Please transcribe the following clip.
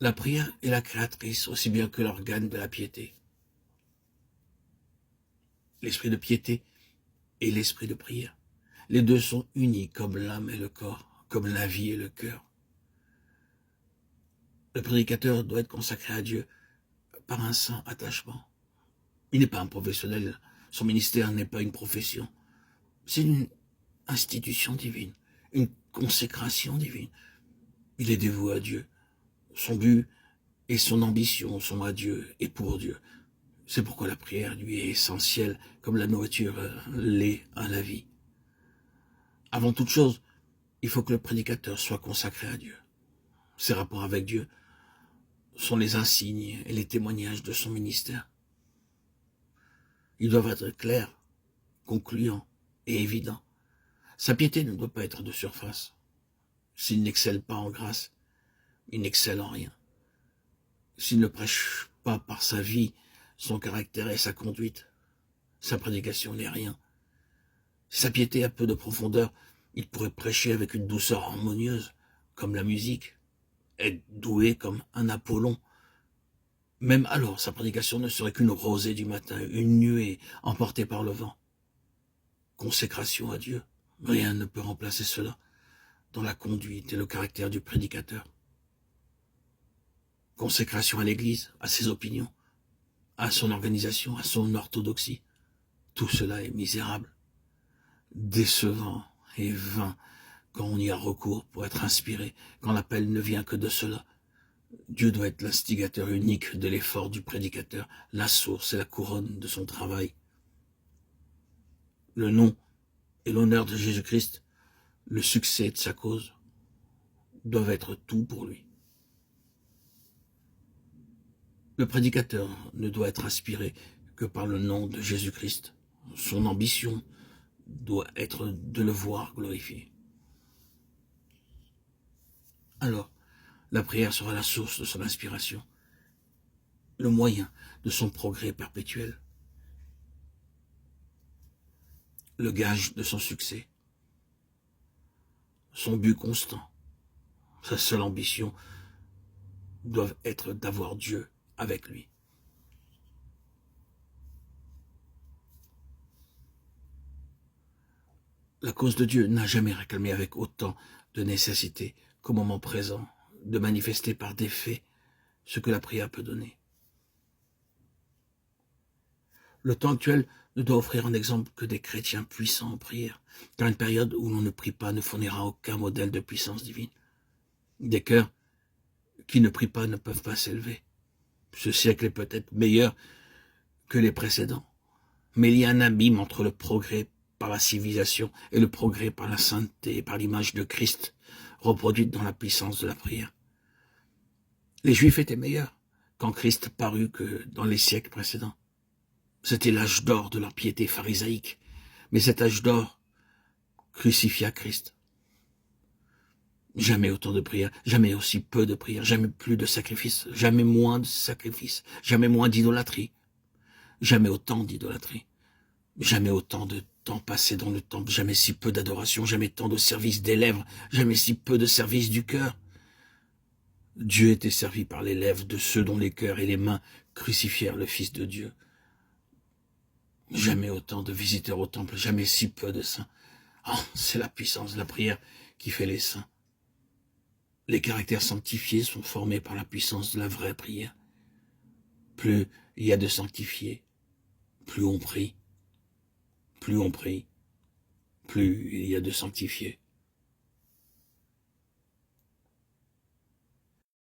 La prière est la créatrice aussi bien que l'organe de la piété. L'esprit de piété et l'esprit de prière. Les deux sont unis comme l'âme et le corps, comme la vie et le cœur. Le prédicateur doit être consacré à Dieu par un saint attachement. Il n'est pas un professionnel, son ministère n'est pas une profession. C'est une institution divine, une consécration divine. Il est dévoué à Dieu. Son but et son ambition sont à Dieu et pour Dieu. C'est pourquoi la prière lui est essentielle, comme la nourriture l'est à la vie. Avant toute chose, il faut que le prédicateur soit consacré à Dieu. Ses rapports avec Dieu sont les insignes et les témoignages de son ministère. Ils doivent être clairs, concluants et évidents. Sa piété ne doit pas être de surface. S'il n'excelle pas en grâce, il n'excelle en rien. S'il ne prêche pas par sa vie, son caractère et sa conduite, sa prédication n'est rien. Si sa piété a peu de profondeur, il pourrait prêcher avec une douceur harmonieuse, comme la musique, être doué comme un Apollon. Même alors, sa prédication ne serait qu'une rosée du matin, une nuée emportée par le vent. Consécration à Dieu, rien ne peut remplacer cela dans la conduite et le caractère du prédicateur. Consécration à l'Église, à ses opinions, à son organisation, à son orthodoxie. Tout cela est misérable, décevant et vain quand on y a recours pour être inspiré, quand l'appel ne vient que de cela. Dieu doit être l'instigateur unique de l'effort du prédicateur, la source et la couronne de son travail. Le nom et l'honneur de Jésus-Christ, le succès de sa cause, doivent être tout pour lui. Le prédicateur ne doit être inspiré que par le nom de Jésus-Christ. Son ambition doit être de le voir glorifié. Alors, la prière sera la source de son inspiration, le moyen de son progrès perpétuel, le gage de son succès, son but constant. Sa seule ambition doit être d'avoir Dieu avec lui. La cause de Dieu n'a jamais réclamé avec autant de nécessité qu'au moment présent de manifester par des faits ce que la prière peut donner. Le temps actuel ne doit offrir un exemple que des chrétiens puissants en prière, car une période où l'on ne prie pas ne fournira aucun modèle de puissance divine. Des cœurs qui ne prient pas ne peuvent pas s'élever. Ce siècle est peut-être meilleur que les précédents, mais il y a un abîme entre le progrès par la civilisation et le progrès par la sainteté et par l'image de Christ, reproduite dans la puissance de la prière. Les Juifs étaient meilleurs quand Christ parut que dans les siècles précédents. C'était l'âge d'or de leur piété pharisaïque, mais cet âge d'or crucifia Christ. Jamais autant de prières, jamais aussi peu de prières, jamais plus de sacrifices, jamais moins de sacrifices, jamais moins d'idolâtrie, jamais autant d'idolâtrie, jamais autant de temps passé dans le temple, jamais si peu d'adoration, jamais tant de service des lèvres, jamais si peu de service du cœur. Dieu était servi par les lèvres de ceux dont les cœurs et les mains crucifièrent le Fils de Dieu. Jamais autant de visiteurs au temple, jamais si peu de saints. Oh, c'est la puissance de la prière qui fait les saints. Les caractères sanctifiés sont formés par la puissance de la vraie prière. Plus il y a de sanctifiés, plus on prie. Plus on prie, plus il y a de sanctifiés.